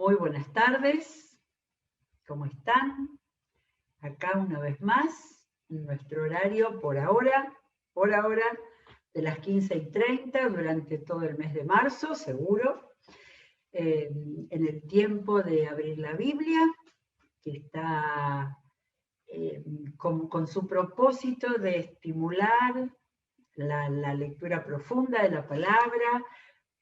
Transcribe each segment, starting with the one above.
Muy buenas tardes, ¿cómo están? Acá una vez más, en nuestro horario por ahora, de las 15:30 durante todo el mes de marzo, seguro, en el tiempo de abrir la Biblia, que está con su propósito de estimular la lectura profunda de la palabra,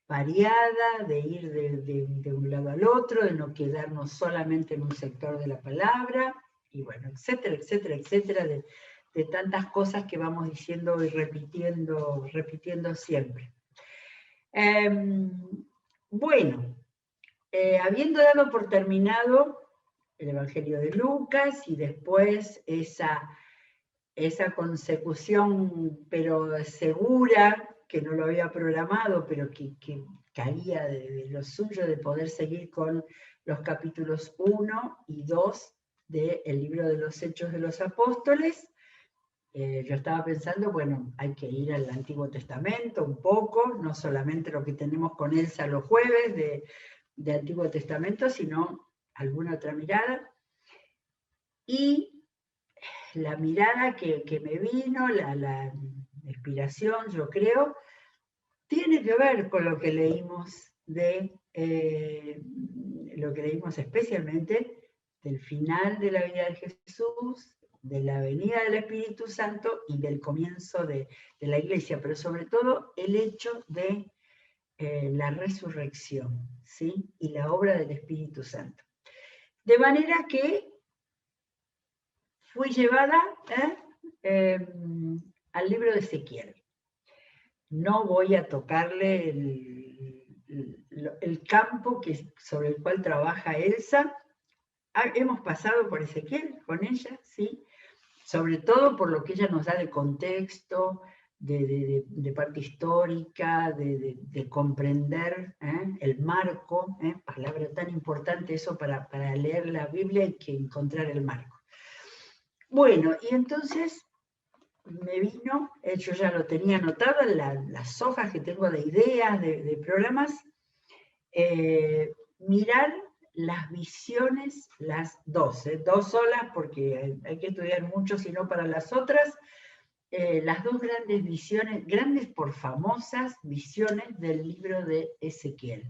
variada, de ir de un lado al otro, de no quedarnos solamente en un sector de la palabra, y bueno, etcétera, etcétera, etcétera, de tantas cosas que vamos diciendo y repitiendo siempre. Bueno, habiendo dado por terminado el Evangelio de Lucas y después esa consecución, pero segura, que no lo había programado, pero que caía de lo suyo, de poder seguir con los capítulos 1 y 2 del libro de los Hechos de los Apóstoles. Yo estaba pensando, bueno, hay que ir al Antiguo Testamento un poco, no solamente lo que tenemos con Elsa los jueves de Antiguo Testamento, sino alguna otra mirada. Y la mirada que me vino, la inspiración, yo creo, tiene que ver con lo que leímos especialmente del final de la vida de Jesús, de la venida del Espíritu Santo y del comienzo de la iglesia, pero sobre todo el hecho de la resurrección, ¿sí? Y la obra del Espíritu Santo. De manera que fui llevada al libro de Ezequiel. No voy a tocarle el campo sobre el cual trabaja Elsa. Hemos pasado por Ezequiel con ella, ¿sí? Sobre todo por lo que ella nos da de contexto, de parte histórica, de comprender el marco, palabra tan importante eso para leer la Biblia, hay que encontrar el marco. Bueno, y entonces me vino, yo ya lo tenía anotado en las hojas que tengo de ideas, de programas, mirar las visiones, las dos solas, porque hay que estudiar mucho, sino para las otras, las dos grandes visiones, grandes por famosas visiones del libro de Ezequiel.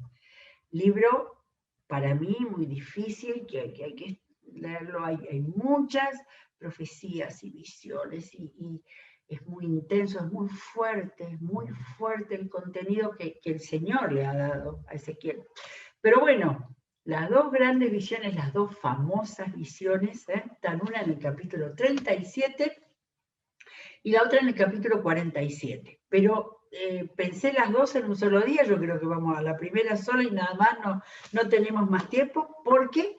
Libro, para mí, muy difícil, que hay que leerlo, hay muchas profecías y visiones, y es muy intenso, es muy fuerte el contenido que el Señor le ha dado a Ezequiel. Pero bueno, las dos grandes visiones, las dos famosas visiones, están una en el capítulo 37 y la otra en el capítulo 47. Pero pensé las dos en un solo día, yo creo que vamos a la primera sola y nada más, no tenemos más tiempo, porque,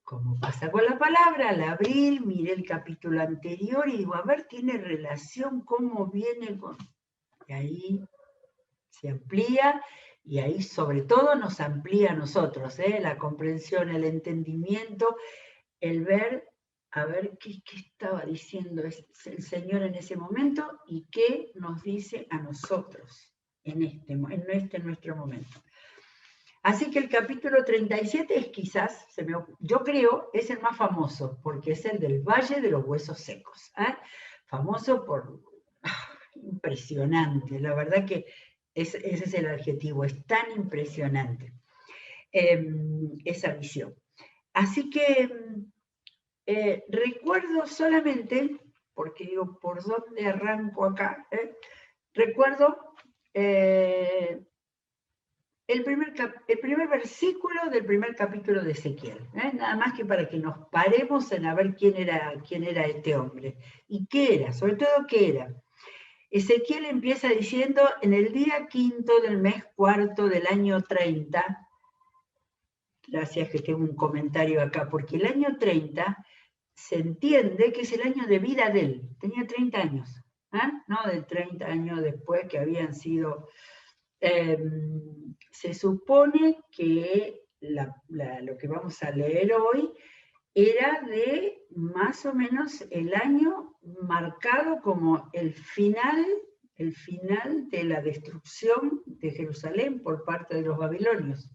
como pasa con la palabra, al abrir, miré el capítulo anterior y digo, a ver, tiene relación, cómo viene con... Y ahí se amplía, y ahí sobre todo nos amplía a nosotros, la comprensión, el entendimiento, el ver, a ver qué estaba diciendo el Señor en ese momento y qué nos dice a nosotros en nuestro momento. Así que el capítulo 37 es quizás, yo creo, es el más famoso, porque es el del Valle de los Huesos Secos. Famoso por... impresionante, la verdad que ese es el adjetivo, es tan impresionante esa visión. Así que recuerdo solamente, porque digo, ¿por dónde arranco acá? Recuerdo el primer versículo del primer capítulo de Ezequiel, nada más que para que nos paremos en a ver quién era este hombre, y qué era, sobre todo qué era. Ezequiel empieza diciendo, en el día 5 del mes 4 del año 30, gracias que tengo un comentario acá, porque el año 30 se entiende que es el año de vida de él, tenía 30 años, no de 30 años después que habían sido... se supone que lo que vamos a leer hoy era de más o menos el año marcado como el final de la destrucción de Jerusalén por parte de los babilonios.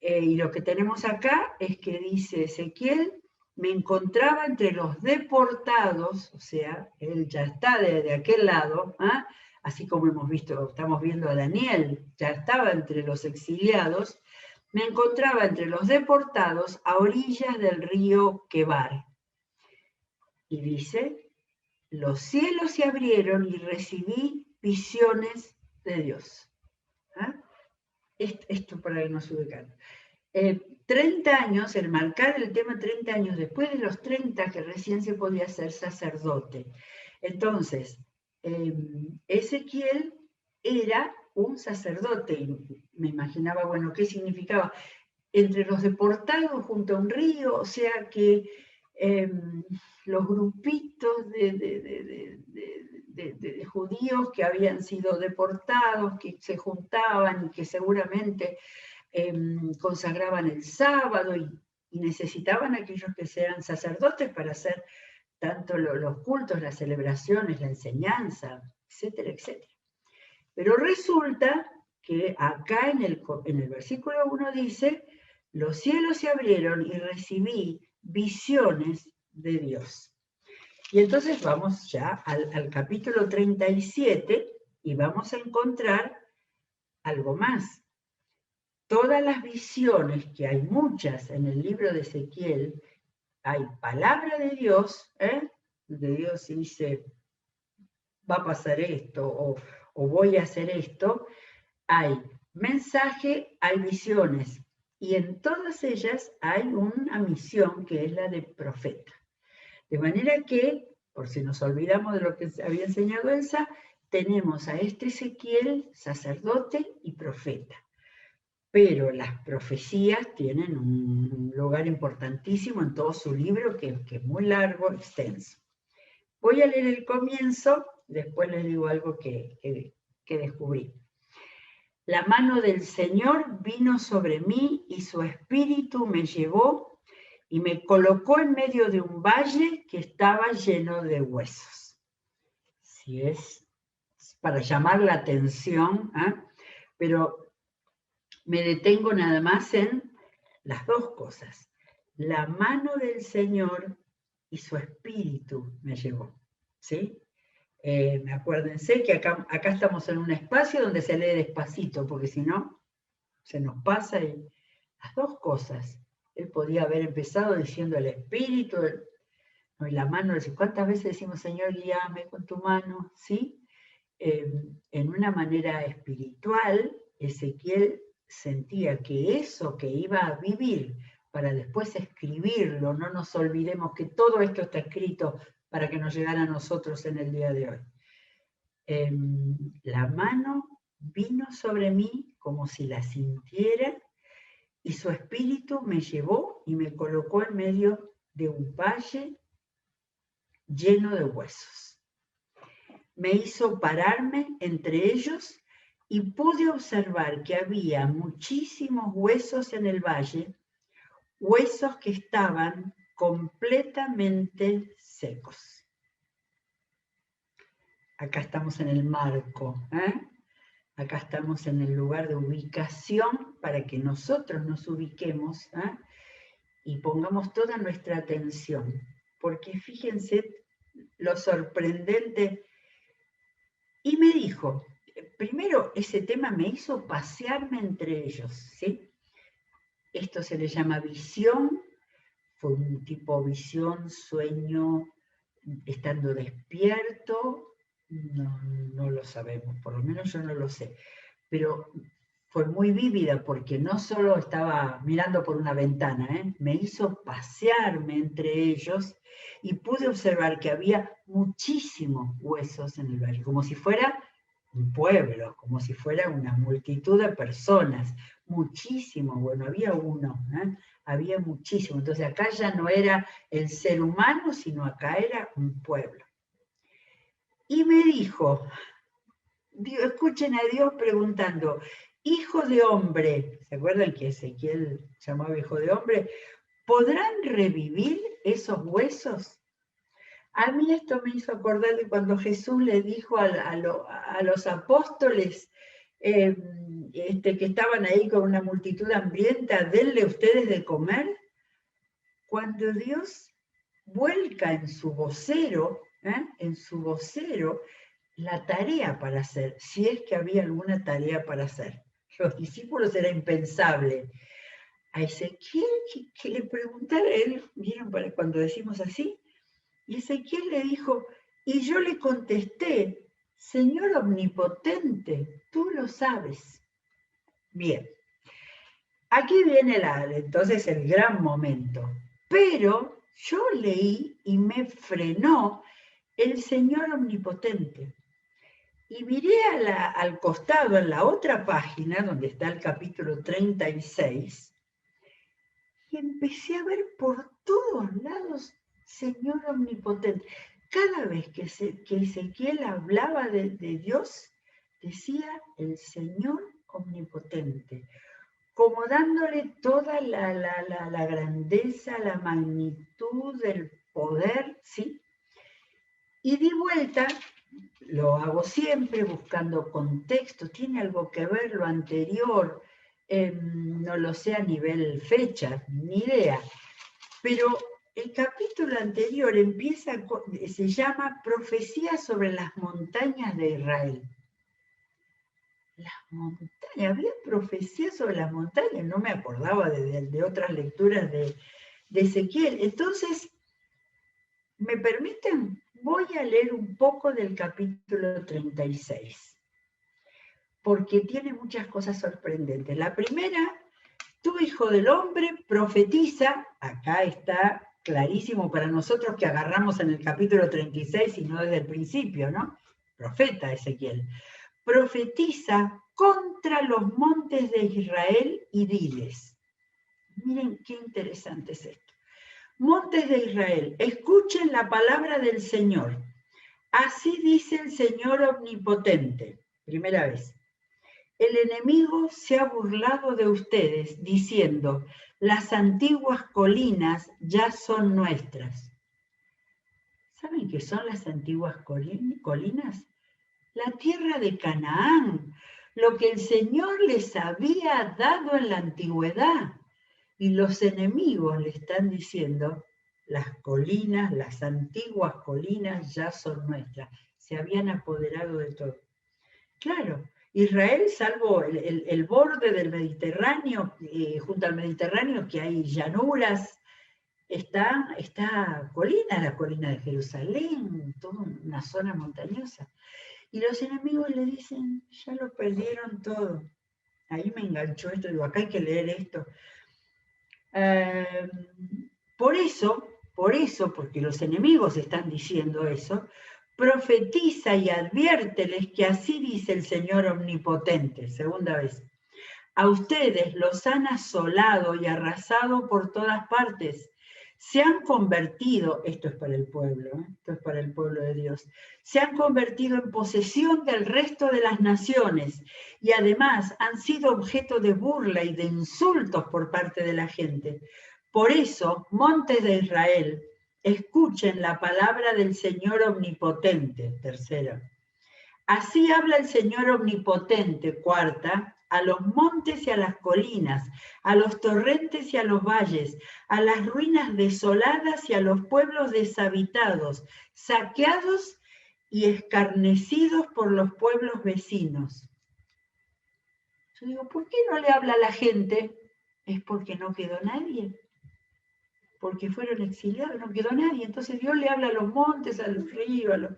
Y lo que tenemos acá es que dice Ezequiel, me encontraba entre los deportados, o sea, él ya está de aquel lado, ¿ah? Así como hemos visto, estamos viendo a Daniel, ya estaba entre los exiliados, me encontraba entre los deportados a orillas del río Quebar. Y dice, los cielos se abrieron y recibí visiones de Dios. ¿Ah? Esto para que nos ubicamos. 30 años, el marcar el tema 30 años, después de los 30 que recién se podía ser sacerdote. Entonces, Ezequiel era un sacerdote, y me imaginaba, bueno, ¿qué significaba? Entre los deportados junto a un río, o sea que los grupitos de judíos que habían sido deportados, que se juntaban y que seguramente consagraban el sábado y necesitaban aquellos que sean sacerdotes para hacer tanto los cultos, las celebraciones, la enseñanza, etcétera, etcétera. Pero resulta que acá en el versículo 1 dice, los cielos se abrieron y recibí visiones de Dios. Y entonces vamos ya al capítulo 37 y vamos a encontrar algo más. Todas las visiones, que hay muchas en el libro de Ezequiel, hay palabra de Dios, de Dios dice, va a pasar esto, o voy a hacer esto, hay mensaje, hay visiones, y en todas ellas hay una misión que es la de profeta. De manera que, por si nos olvidamos de lo que había enseñado Elsa, tenemos a este Ezequiel, sacerdote y profeta. Pero las profecías tienen un lugar importantísimo en todo su libro, que es muy largo, extenso. Voy a leer el comienzo, después les digo algo que descubrí. La mano del Señor vino sobre mí y su espíritu me llevó y me colocó en medio de un valle que estaba lleno de huesos. Si es para llamar la atención, pero me detengo nada más en las dos cosas. La mano del Señor y su espíritu me llevó. ¿Sí? Acuérdense que acá estamos en un espacio donde se lee despacito, porque si no, se nos pasa. Y las dos cosas. Él podía haber empezado diciendo el espíritu, y la mano. ¿Cuántas veces decimos, Señor, guíame con tu mano? ¿Sí? En una manera espiritual, Ezequiel sentía que eso que iba a vivir para después escribirlo, no nos olvidemos que todo esto está escrito para que nos llegara a nosotros en el día de hoy. La mano vino sobre mí como si la sintiera y su espíritu me llevó y me colocó en medio de un valle lleno de huesos. Me hizo pararme entre ellos y pude observar que había muchísimos huesos en el valle, huesos que estaban completamente secos. Acá estamos en el marco, acá estamos en el lugar de ubicación para que nosotros nos ubiquemos y pongamos toda nuestra atención, porque fíjense lo sorprendente. Y me dijo, primero ese tema me hizo pasearme entre ellos, ¿sí? Esto se le llama visión, fue un tipo visión, sueño, estando despierto, no lo sabemos, por lo menos yo no lo sé, pero fue muy vívida porque no solo estaba mirando por una ventana, me hizo pasearme entre ellos y pude observar que había muchísimos huesos en el valle, como si fuera un pueblo, como si fuera una multitud de personas, muchísimo, bueno, había uno, había muchísimo, entonces acá ya no era el ser humano, sino acá era un pueblo. Y me dijo, escuchen a Dios preguntando, hijo de hombre, ¿se acuerdan que Ezequiel llamaba hijo de hombre? ¿Podrán revivir esos huesos? A mí esto me hizo acordar de cuando Jesús le dijo a los apóstoles, que estaban ahí con una multitud hambrienta, denle ustedes de comer. Cuando Dios vuelca en su vocero, la tarea para hacer, si es que había alguna tarea para hacer. Los discípulos era impensable. A Ezequiel que le preguntara a él, ¿vieron cuando decimos así? Y Ezequiel le dijo, y yo le contesté, Señor omnipotente, tú lo sabes. Bien, aquí viene entonces el gran momento. Pero yo leí y me frenó el Señor omnipotente. Y miré al costado, en la otra página, donde está el capítulo 36, y empecé a ver por todos lados Señor omnipotente. Cada vez que Ezequiel hablaba de Dios, decía el Señor omnipotente, como dándole toda la grandeza, la magnitud, el poder, ¿sí? Y di vuelta, lo hago siempre buscando contexto, tiene algo que ver lo anterior, no lo sé a nivel fecha, ni idea, pero el capítulo anterior se llama Profecía sobre las montañas de Israel. Las montañas, había profecía sobre las montañas, no me acordaba de otras lecturas de Ezequiel. Entonces, ¿me permiten? Voy a leer un poco del capítulo 36, porque tiene muchas cosas sorprendentes. La primera, tú, hijo del hombre, profetiza, acá está clarísimo para nosotros que agarramos en el capítulo 36 y no desde el principio, ¿no? Profeta Ezequiel. Profetiza contra los montes de Israel y diles. Miren qué interesante es esto. Montes de Israel, escuchen la palabra del Señor. Así dice el Señor omnipotente. Primera vez. El enemigo se ha burlado de ustedes, diciendo, las antiguas colinas ya son nuestras. ¿Saben qué son las antiguas colinas? La tierra de Canaán, lo que el Señor les había dado en la antigüedad. Y los enemigos le están diciendo, las colinas, las antiguas colinas ya son nuestras. Se habían apoderado de todo. Claro, Israel, salvo el borde del Mediterráneo, junto al Mediterráneo que hay llanuras, está la colina de Jerusalén, toda una zona montañosa. Y los enemigos le dicen, ya lo perdieron todo. Ahí me enganchó esto, digo, acá hay que leer esto. Por eso, porque los enemigos están diciendo eso, profetiza y adviérteles que así dice el Señor omnipotente. Segunda vez. A ustedes los han asolado y arrasado por todas partes. Se han convertido, esto es para el pueblo, esto es para el pueblo de Dios, se han convertido en posesión del resto de las naciones y además han sido objeto de burla y de insultos por parte de la gente. Por eso, montes de Israel, escuchen la palabra del Señor omnipotente. Tercera. Así habla el Señor omnipotente. Cuarta. A los montes y a las colinas, a los torrentes y a los valles, a las ruinas desoladas y a los pueblos deshabitados, saqueados y escarnecidos por los pueblos vecinos. Yo digo, ¿por qué no le habla a la gente? Es porque no quedó nadie. Porque fueron exiliados, no quedó nadie. Entonces Dios le habla a los montes, a los ríos, a los...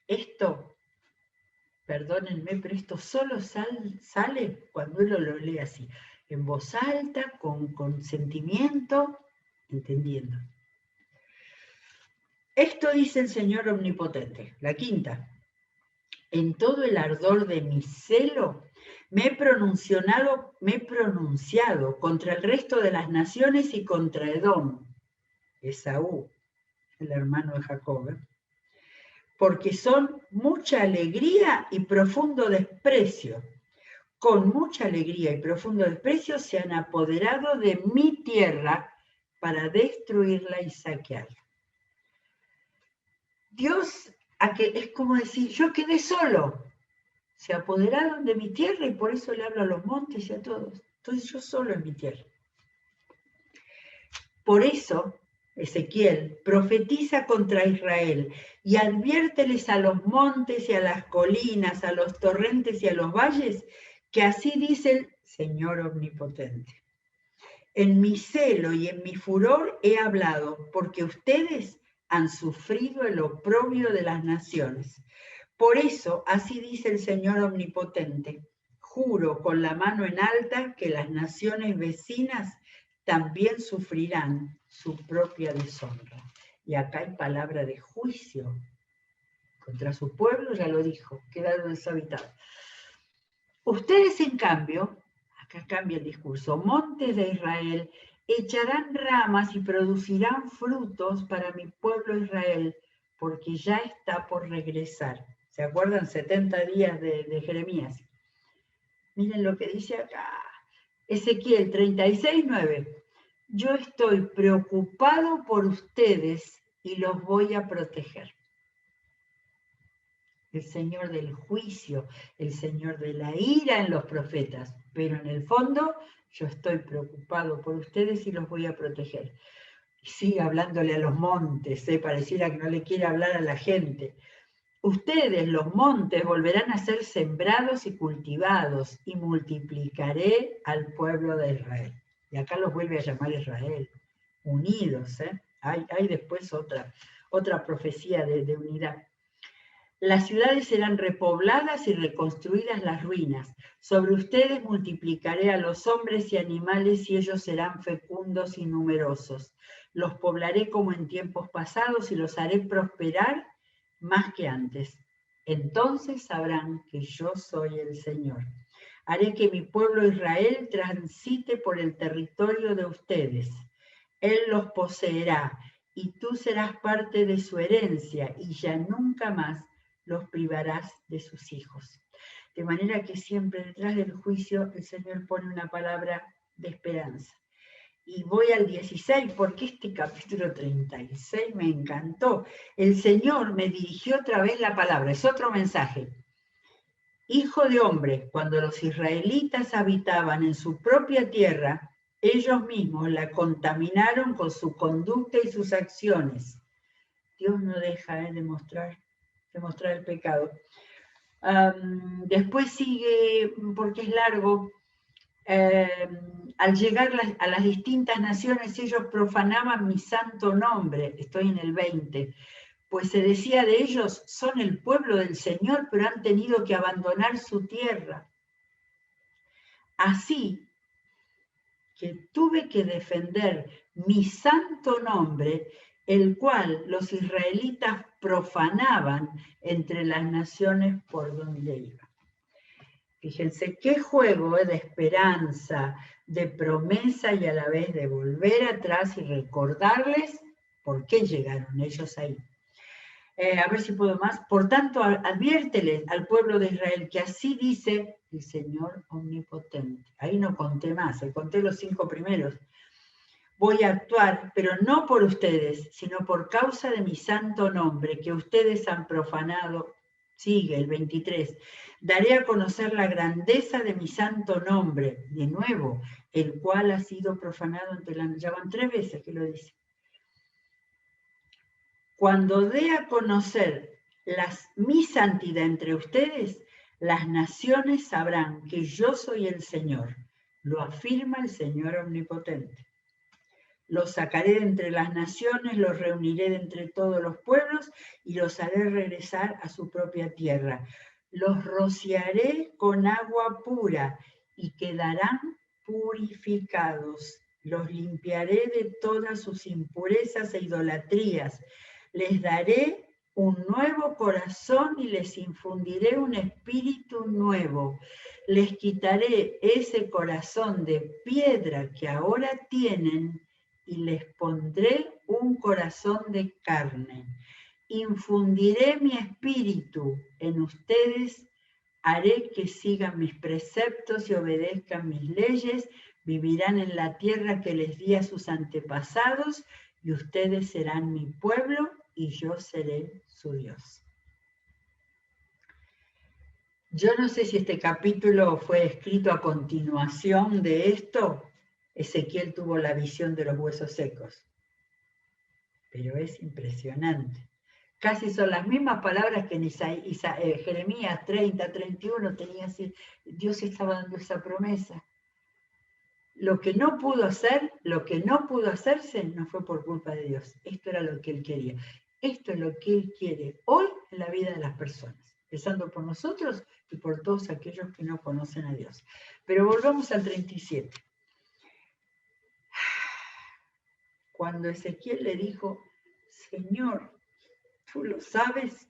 Esto... Perdónenme, pero esto solo sale cuando uno lo lee así, en voz alta, con sentimiento, entendiendo. Esto dice el Señor omnipotente. La quinta. En todo el ardor de mi celo me he pronunciado contra el resto de las naciones y contra Edom, Esaú, el hermano de Jacob, porque son mucha alegría y profundo desprecio. Con mucha alegría y profundo desprecio se han apoderado de mi tierra para destruirla y saquearla. Dios, es como decir, yo quedé solo. se apoderaron de mi tierra y por eso le hablo a los montes y a todos. Estoy yo solo en mi tierra. Por eso, Ezequiel profetiza contra Israel y adviérteles a los montes y a las colinas, a los torrentes y a los valles, que así dice el Señor Omnipotente. En mi celo y en mi furor he hablado, porque ustedes han sufrido el oprobio de las naciones. Por eso, así dice el Señor Omnipotente, juro con la mano en alta que las naciones vecinas también sufrirán su propia deshonra. Y acá hay palabra de juicio contra su pueblo, ya lo dijo, quedaron deshabitados. Ustedes, en cambio, acá cambia el discurso, montes de Israel, echarán ramas y producirán frutos para mi pueblo Israel, porque ya está por regresar. ¿Se acuerdan? 70 días de Jeremías. Miren lo que dice acá. Ezequiel 36:9. Yo estoy preocupado por ustedes y los voy a proteger. El Señor del juicio, el Señor de la ira en los profetas, pero en el fondo yo estoy preocupado por ustedes y los voy a proteger. Y sigue hablándole a los montes, pareciera que no le quiere hablar a la gente. Ustedes, los montes, volverán a ser sembrados y cultivados, y multiplicaré al pueblo de Israel. Y acá los vuelve a llamar Israel, unidos. Hay después otra profecía de unidad. Las ciudades serán repobladas y reconstruidas las ruinas. Sobre ustedes multiplicaré a los hombres y animales y ellos serán fecundos y numerosos. Los poblaré como en tiempos pasados y los haré prosperar más que antes. Entonces sabrán que yo soy el Señor. Haré que mi pueblo Israel transite por el territorio de ustedes. Él los poseerá y tú serás parte de su herencia y ya nunca más los privarás de sus hijos. De manera que siempre detrás del juicio el Señor pone una palabra de esperanza. Y voy al 16, porque este capítulo 36 me encantó. El Señor me dirigió otra vez la palabra, es otro mensaje. Hijo de hombre, cuando los israelitas habitaban en su propia tierra, ellos mismos la contaminaron con su conducta y sus acciones. Dios no deja de mostrar el pecado. Después sigue, porque es largo, al llegar a las distintas naciones, ellos profanaban mi santo nombre, estoy en el 20, pues se decía de ellos, son el pueblo del Señor, pero han tenido que abandonar su tierra. Así que tuve que defender mi santo nombre, el cual los israelitas profanaban entre las naciones por donde iban. Fíjense qué juego de esperanza, de promesa y a la vez de volver atrás y recordarles por qué llegaron ellos ahí. A ver si puedo más. Por tanto, adviérteles al pueblo de Israel que así dice el Señor Omnipotente. Ahí no conté más, conté los 5 primeros. Voy a actuar, pero no por ustedes, sino por causa de mi santo nombre, que ustedes han profanado. Sigue el 23. Daré a conocer la grandeza de mi santo nombre, de nuevo, el cual ha sido profanado ante la... Ya van 3 veces que lo dice. Cuando dé a conocer mi santidad entre ustedes, las naciones sabrán que yo soy el Señor. Lo afirma el Señor Omnipotente. Los sacaré de entre las naciones, los reuniré de entre todos los pueblos y los haré regresar a su propia tierra. Los rociaré con agua pura y quedarán purificados. Los limpiaré de todas sus impurezas e idolatrías. Les daré un nuevo corazón y les infundiré un espíritu nuevo. Les quitaré ese corazón de piedra que ahora tienen y les pondré un corazón de carne. Infundiré mi espíritu en ustedes, haré que sigan mis preceptos y obedezcan mis leyes, vivirán en la tierra que les di a sus antepasados, y ustedes serán mi pueblo, y yo seré su Dios. Yo no sé si este capítulo fue escrito a continuación de esto. Ezequiel tuvo la visión de los huesos secos, pero es impresionante. Casi son las mismas palabras que en Jeremías 30, 31 tenía así. Dios estaba dando esa promesa. Lo que no pudo hacer, lo que no pudo hacerse, no fue por culpa de Dios. Esto era lo que Él quería. Esto es lo que Él quiere hoy en la vida de las personas, empezando por nosotros y por todos aquellos que no conocen a Dios. Pero volvamos al 37. Cuando Ezequiel le dijo, Señor, tú lo sabes.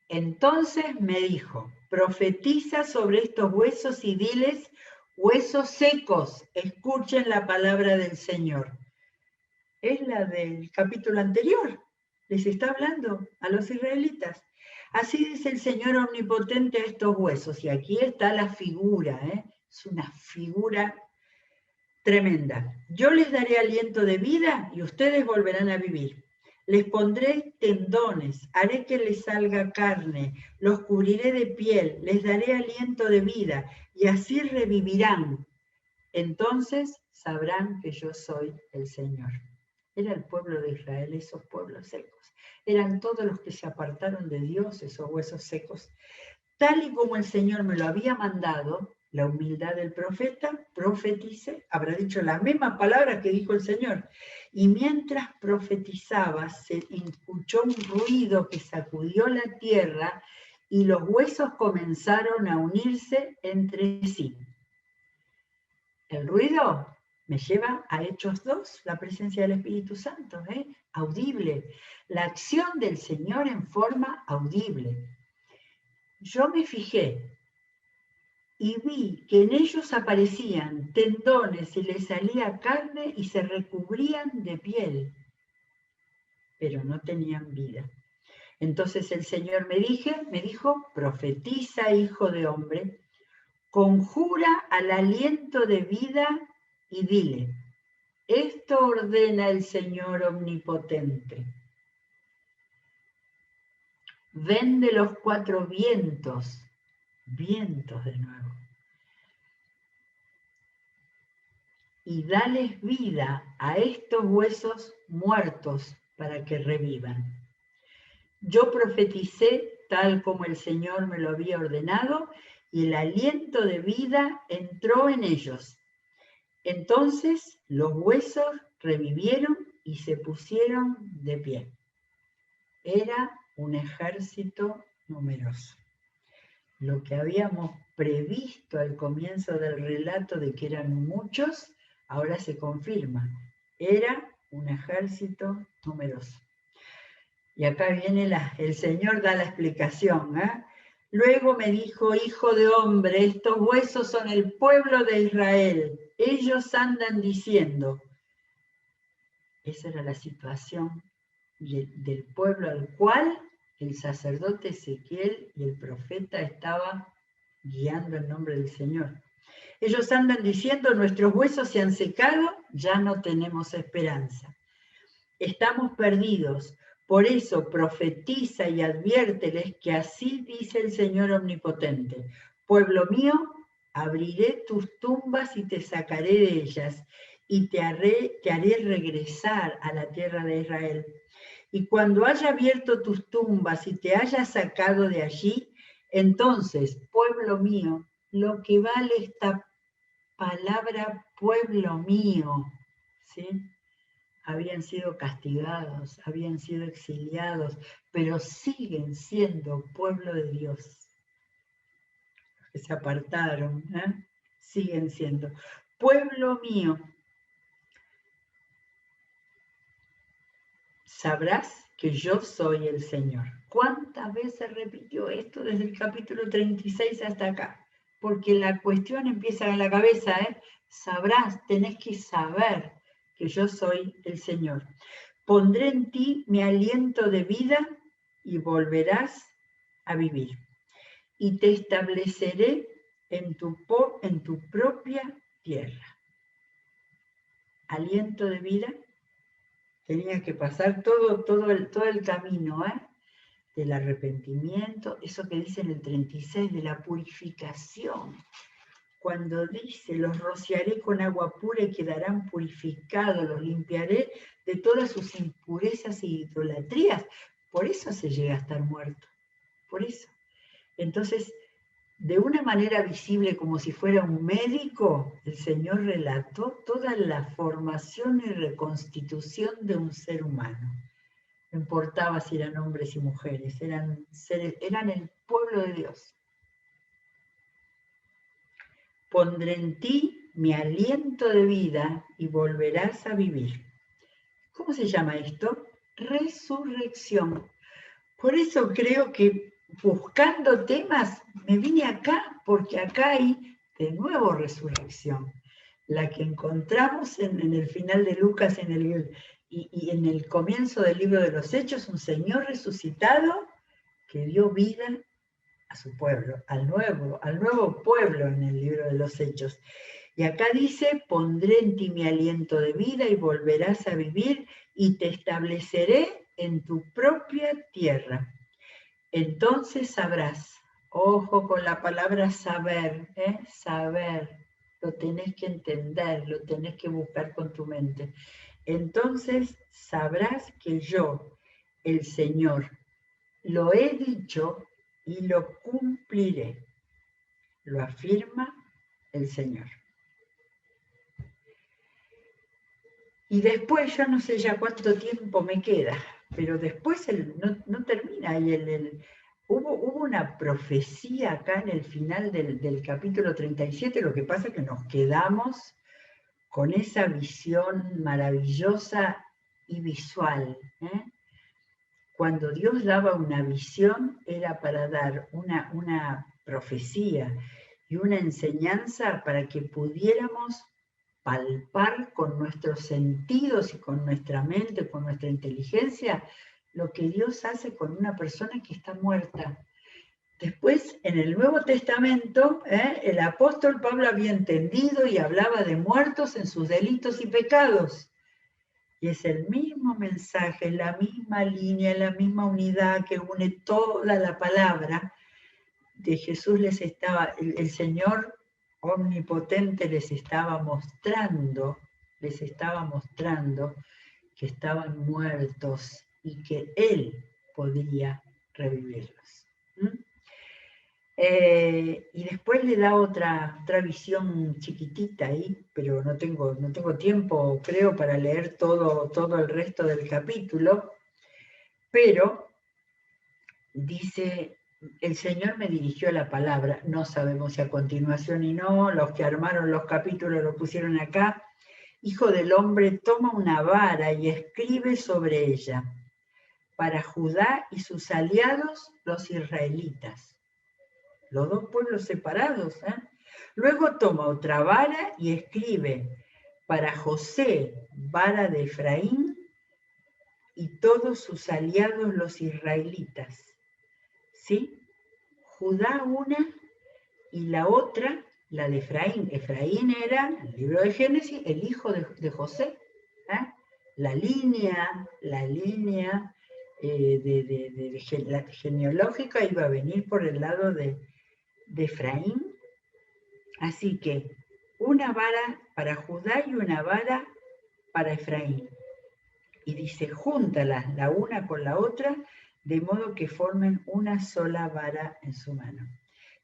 Entonces me dijo, profetiza sobre estos huesos y diles, huesos secos, escuchen la palabra del Señor. Es la del capítulo anterior. Les está hablando a los israelitas. Así dice el Señor omnipotente a estos huesos. Y aquí está la figura, es una figura tremenda. Yo les daré aliento de vida y ustedes volverán a vivir. Les pondré tendones, haré que les salga carne, los cubriré de piel, les daré aliento de vida y así revivirán. Entonces sabrán que yo soy el Señor. Era el pueblo de Israel, esos pueblos secos. Eran todos los que se apartaron de Dios, esos huesos secos. Tal y como el Señor me lo había mandado, la humildad del profeta, profetice, habrá dicho las mismas palabras que dijo el Señor. Y mientras profetizaba, se escuchó un ruido que sacudió la tierra y los huesos comenzaron a unirse entre sí. El ruido me lleva a Hechos 2, la presencia del Espíritu Santo, audible. La acción del Señor en forma audible. Yo me fijé y vi que en ellos aparecían tendones y les salía carne y se recubrían de piel, pero no tenían vida. Entonces el Señor me dijo, profetiza, hijo de hombre, conjura al aliento de vida y dile, esto ordena el Señor omnipotente. Ven de los cuatro vientos, vientos de nuevo, y dales vida a estos huesos muertos para que revivan. Yo profeticé tal como el Señor me lo había ordenado, y el aliento de vida entró en ellos. Entonces los huesos revivieron y se pusieron de pie. Era un ejército numeroso. Lo que habíamos previsto al comienzo del relato de que eran muchos, ahora se confirma. Era un ejército numeroso. Y acá viene el Señor da la explicación. Luego me dijo, hijo de hombre, estos huesos son el pueblo de Israel. Ellos andan diciendo. Esa era la situación del pueblo al cual el sacerdote Ezequiel y el profeta estaban guiando en nombre del Señor. Ellos andan diciendo, nuestros huesos se han secado, ya no tenemos esperanza. Estamos perdidos. Por eso profetiza y adviérteles que así dice el Señor omnipotente. Pueblo mío, abriré tus tumbas y te sacaré de ellas, y te haré regresar a la tierra de Israel. Y cuando haya abierto tus tumbas y te haya sacado de allí, entonces, pueblo mío, lo que vale esta palabra pueblo mío, ¿sí? Habían sido castigados, habían sido exiliados, pero siguen siendo pueblo de Dios. Los que se apartaron, siguen siendo. Pueblo mío, sabrás que yo soy el Señor. ¿Cuántas veces repitió esto desde el capítulo 36 hasta acá? Porque la cuestión empieza en la cabeza, Sabrás, tenés que saber que yo soy el Señor. Pondré en ti mi aliento de vida y volverás a vivir. Y te estableceré en tu propia tierra. Aliento de vida. Tenía que pasar todo el camino, del arrepentimiento, eso que dice en el 36 de la purificación, cuando dice, los rociaré con agua pura y quedarán purificados, los limpiaré de todas sus impurezas y idolatrías. Por eso se llega a estar muerto, por eso. Entonces, de una manera visible, como si fuera un médico, el Señor relató toda la formación y reconstitución de un ser humano. No importaba si eran hombres y mujeres, eran el pueblo de Dios. Pondré en ti mi aliento de vida y volverás a vivir. ¿Cómo se llama esto? Resurrección. Por eso creo que buscando temas me vine acá, porque acá hay de nuevo resurrección. La que encontramos en el final de Lucas y en el comienzo del libro de los Hechos, un Señor resucitado que dio vida a su pueblo, al nuevo pueblo en el libro de los Hechos. Y acá dice, pondré en ti mi aliento de vida y volverás a vivir y te estableceré en tu propia tierra. Entonces sabrás, ojo con la palabra saber, saber, lo tenés que entender, lo tenés que buscar con tu mente. Entonces sabrás que yo, el Señor, lo he dicho y lo cumpliré, lo afirma el Señor. Y después, yo no sé ya cuánto tiempo me queda, pero después no termina. Hubo una profecía acá en el final del capítulo 37, lo que pasa es que nos quedamos con esa visión maravillosa y visual. Cuando Dios daba una visión, era para dar una profecía y una enseñanza para que pudiéramos palpar con nuestros sentidos y con nuestra mente, con nuestra inteligencia, lo que Dios hace con una persona que está muerta. Después, en el Nuevo Testamento, el apóstol Pablo había entendido y hablaba de muertos en sus delitos y pecados. Y es el mismo mensaje, la misma línea, la misma unidad que une toda la palabra de Jesús. El Señor omnipotente les estaba mostrando que estaban muertos y que Él podía revivirlos. Y después le da otra visión chiquitita ahí, pero no tengo tiempo, creo, para leer todo el resto del capítulo, pero dice, el Señor me dirigió la palabra, no sabemos si a continuación y no, los que armaron los capítulos lo pusieron acá, Hijo del hombre, toma una vara y escribe sobre ella, para Judá y sus aliados, los israelitas. Los dos pueblos separados. Luego toma otra vara y escribe, para José, vara de Efraín, y todos sus aliados los israelitas. ¿Sí? Judá una y la otra, la de Efraín. Efraín era, en el libro de Génesis, el hijo de José. La línea genealógica iba a venir por el lado de Efraín. Así que una vara para Judá y una vara para Efraín. Y dice, júntalas la una con la otra, de modo que formen una sola vara en su mano.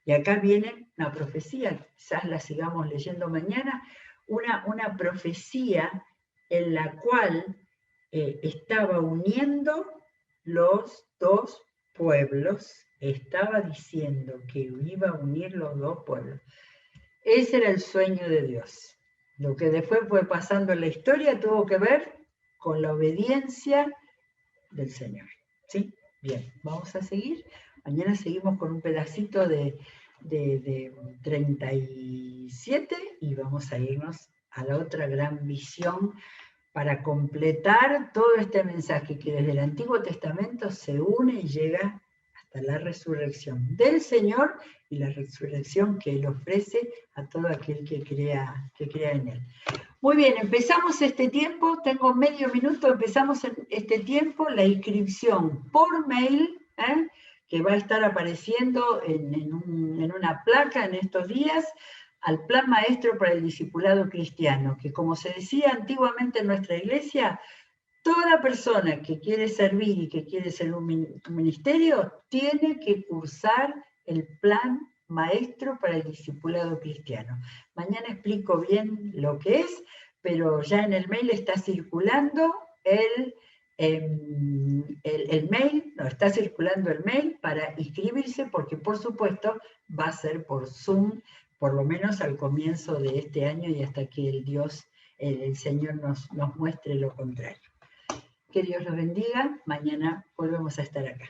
Y acá viene una profecía, quizás la sigamos leyendo mañana, una profecía en la cual estaba uniendo los dos pueblos, estaba diciendo que iba a unir los dos pueblos. Ese era el sueño de Dios. Lo que después fue pasando en la historia tuvo que ver con la obediencia del Señor. ¿Sí? Bien, vamos a seguir. Mañana seguimos con un pedacito de 37 y vamos a irnos a la otra gran visión para completar todo este mensaje que desde el Antiguo Testamento se une y llega hasta la resurrección del Señor y la resurrección que Él ofrece a todo aquel que crea en Él. Muy bien, empezamos este tiempo, tengo medio minuto, empezamos en este tiempo, la inscripción por mail que va a estar apareciendo en una placa en estos días, al Plan Maestro para el Discipulado Cristiano, que como se decía antiguamente en nuestra iglesia, toda persona que quiere servir y que quiere ser un ministerio tiene que cursar el Plan Maestro para el Discipulado Cristiano. Mañana explico bien lo que es, pero ya en el mail está circulando está circulando el mail para inscribirse, porque por supuesto va a ser por Zoom, por lo menos al comienzo de este año y hasta que el Señor nos muestre lo contrario. Que Dios los bendiga. Mañana volvemos a estar acá.